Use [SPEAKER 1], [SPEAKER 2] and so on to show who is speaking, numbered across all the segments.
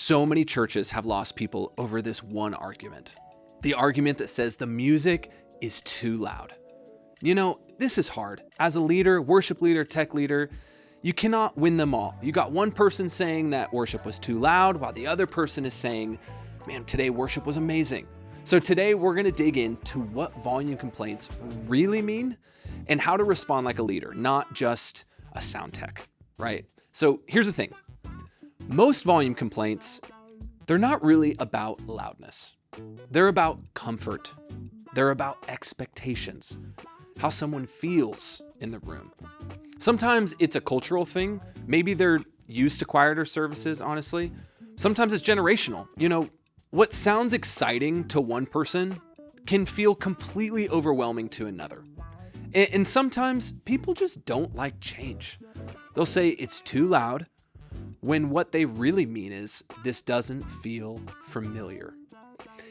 [SPEAKER 1] So many churches have lost people over this one argument. The argument that says the music is too loud. This is hard. As a leader, worship leader, tech leader, you cannot win them all. You got one person saying that worship was too loud, while the other person is saying, man, today worship was amazing. So today we're going to dig into what volume complaints really mean and how to respond like a leader, not just a sound tech, right? So here's the thing. Most volume complaints, they're not really about loudness. They're about comfort. They're about expectations, how someone feels in the room. Sometimes it's a cultural thing. Maybe they're used to quieter services, honestly. Sometimes it's generational. What sounds exciting to one person can feel completely overwhelming to another. And sometimes people just don't like change. They'll say it's too loud, when what they really mean is this doesn't feel familiar.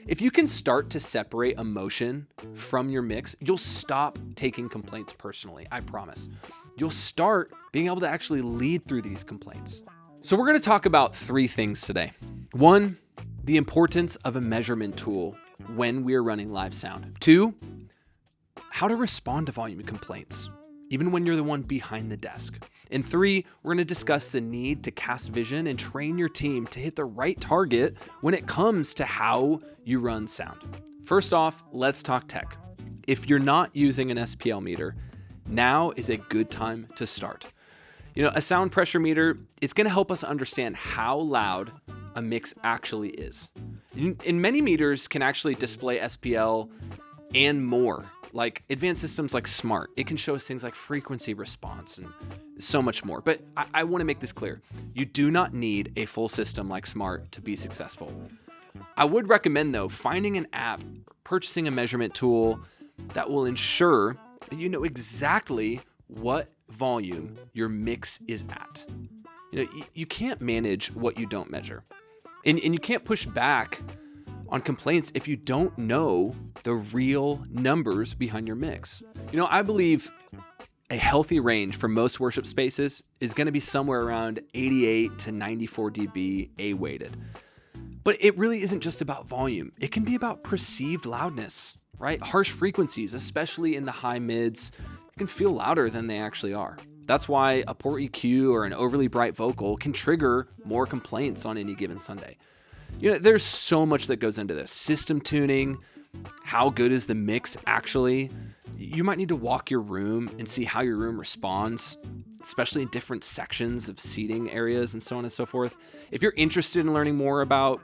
[SPEAKER 1] If you can start to separate emotion from your mix, you'll stop taking complaints personally, I promise. You'll start being able to actually lead through these complaints. So we're going to talk about 3 things today. 1, the importance of a measurement tool when we are running live sound. 2, how to respond to volume complaints, even when you're the one behind the desk. And 3, we're going to discuss the need to cast vision and train your team to hit the right target when it comes to how you run sound. First off, let's talk tech. If you're not using an SPL meter, now is a good time to start. A sound pressure meter, it's going to help us understand how loud a mix actually is. And many meters can actually display SPL and more, like advanced systems like Smart. It can show us things like frequency response and so much more. But I want to make this clear. You do not need a full system like Smart to be successful. I would recommend, though, finding an app, purchasing a measurement tool that will ensure that you know exactly what volume your mix is at. You can't manage what you don't measure. And you can't push back on complaints if you don't know the real numbers behind your mix. I believe a healthy range for most worship spaces is going to be somewhere around 88 to 94 dB A-weighted. But it really isn't just about volume. It can be about perceived loudness, right? Harsh frequencies, especially in the high mids, can feel louder than they actually are. That's why a poor EQ or an overly bright vocal can trigger more complaints on any given Sunday. There's so much that goes into this. System tuning, how good is the mix actually? You might need to walk your room and see how your room responds, especially in different sections of seating areas and so on and so forth. If you're interested in learning more about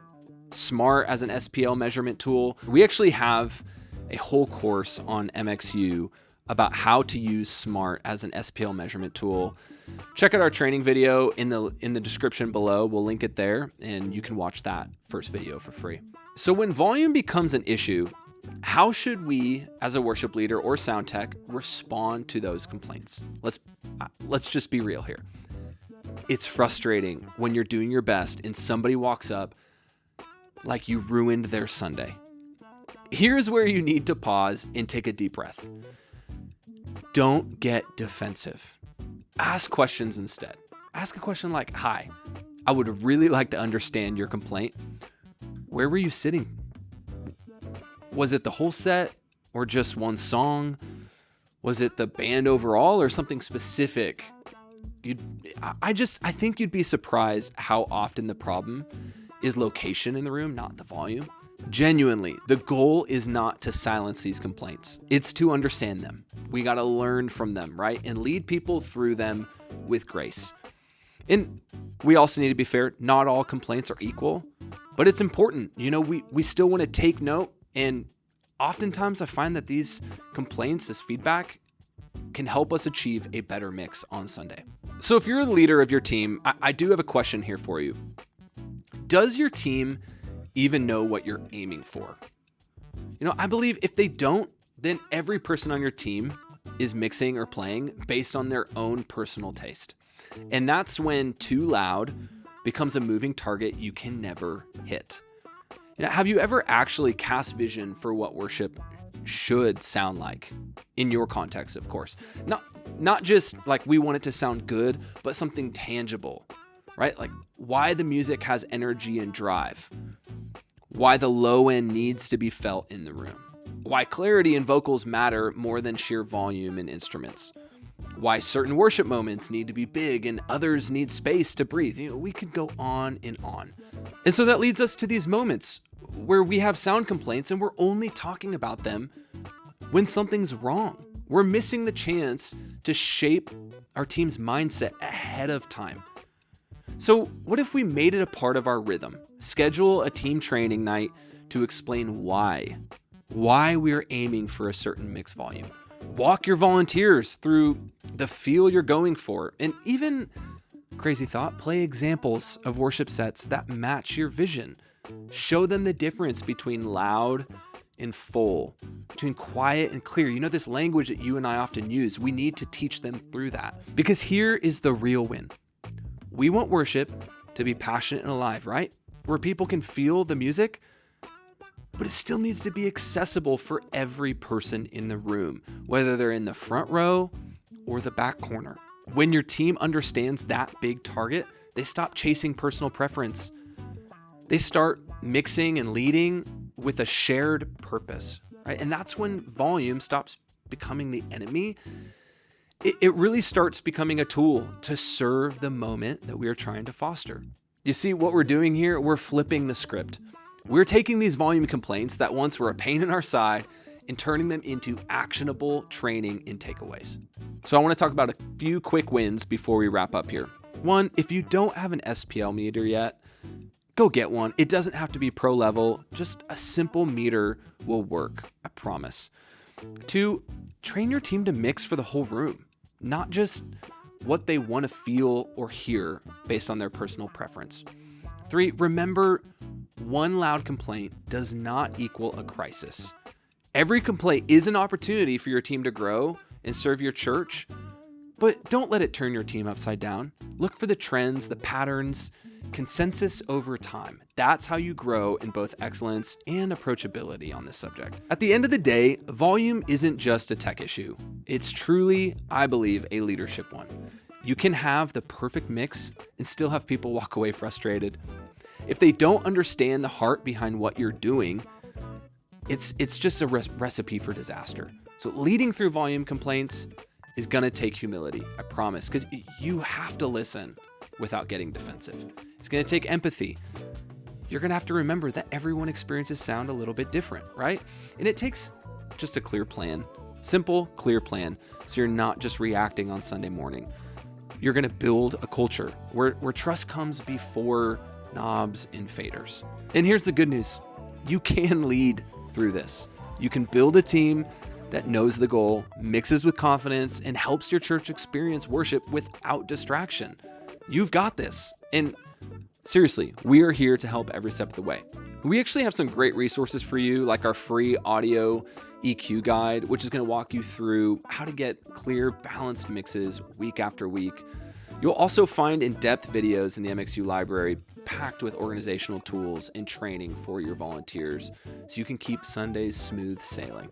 [SPEAKER 1] Smart as an SPL measurement tool, we actually have a whole course on MxU about how to use Smart as an SPL measurement tool. Check out our training video in the description below. We'll link it there, and you can watch that first video for free. So when volume becomes an issue, how should we, as a worship leader or sound tech, respond to those complaints? Let's just be real here. It's frustrating when you're doing your best and somebody walks up like you ruined their Sunday. Here's where you need to pause and take a deep breath. Don't get defensive. Ask questions instead. Ask a question like, hi, I would really like to understand your complaint. Where were you sitting? Was it the whole set or just one song? Was it the band overall or something specific? I think you'd be surprised how often the problem is location in the room, not the volume. Genuinely, the goal is not to silence these complaints. It's to understand them. We got to learn from them, right? And lead people through them with grace. And we also need to be fair. Not all complaints are equal, but it's important. We still want to take note. And oftentimes I find that these complaints, this feedback, can help us achieve a better mix on Sunday. So if you're the leader of your team, I do have a question here for you. Does your team even know what you're aiming for? I believe if they don't, then every person on your team is mixing or playing based on their own personal taste. And that's when too loud becomes a moving target you can never hit. Have you ever actually cast vision for what worship should sound like in your context, of course? Not just like we want it to sound good, but something tangible. right? Like why the music has energy and drive, why the low end needs to be felt in the room, why clarity and vocals matter more than sheer volume and instruments, why certain worship moments need to be big and others need space to breathe. We could go on and on. And so that leads us to these moments where we have sound complaints and we're only talking about them when something's wrong. We're missing the chance to shape our team's mindset ahead of time. So what if we made it a part of our rhythm? Schedule a team training night to explain why we're aiming for a certain mix volume. Walk your volunteers through the feel you're going for, and even, crazy thought, play examples of worship sets that match your vision. Show them the difference between loud and full, between quiet and clear. This language that you and I often use, we need to teach them through that. Because here is the real win. We want worship to be passionate and alive, right? Where people can feel the music, but it still needs to be accessible for every person in the room, whether they're in the front row or the back corner. When your team understands that big target, they stop chasing personal preference. They start mixing and leading with a shared purpose, right? And that's when volume stops becoming the enemy. It really starts becoming a tool to serve the moment that we are trying to foster. You see what we're doing here? We're flipping the script. We're taking these volume complaints that once were a pain in our side and turning them into actionable training and takeaways. So I want to talk about a few quick wins before we wrap up here. One, if you don't have an SPL meter yet, go get one. It doesn't have to be pro level. Just a simple meter will work, I promise. Two, train your team to mix for the whole room, not just what they want to feel or hear based on their personal preference. Three, remember, one loud complaint does not equal a crisis. Every complaint is an opportunity for your team to grow and serve your church, but don't let it turn your team upside down. Look for the trends, the patterns, consensus over time. That's how you grow in both excellence and approachability on this subject. At the end of the day, volume isn't just a tech issue. It's truly, I believe, a leadership one. You can have the perfect mix and still have people walk away frustrated. If they don't understand the heart behind what you're doing, it's just a recipe for disaster. So leading through volume complaints is gonna take humility, I promise, because you have to listen without getting defensive. It's gonna take empathy. You're gonna have to remember that everyone experiences sound a little bit different, right? And it takes just a clear plan, simple, clear plan, so you're not just reacting on Sunday morning. You're gonna build a culture where trust comes before knobs and faders. And here's the good news. You can lead through this. You can build a team that knows the goal, mixes with confidence, and helps your church experience worship without distraction. You've got this. And seriously, we are here to help every step of the way. We actually have some great resources for you, like our free audio EQ guide, which is going to walk you through how to get clear, balanced mixes week after week. You'll also find in-depth videos in the MxU library packed with organizational tools and training for your volunteers so you can keep Sundays smooth sailing.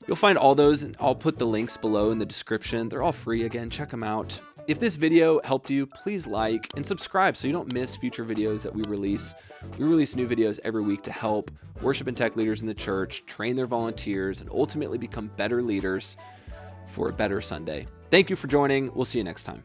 [SPEAKER 1] You'll find all those, and I'll put the links below in the description. They're all free. Again, check them out. If this video helped you, please like and subscribe so you don't miss future videos that we release. We release new videos every week to help worship and tech leaders in the church train their volunteers and ultimately become better leaders for a better Sunday. Thank you for joining. We'll see you next time.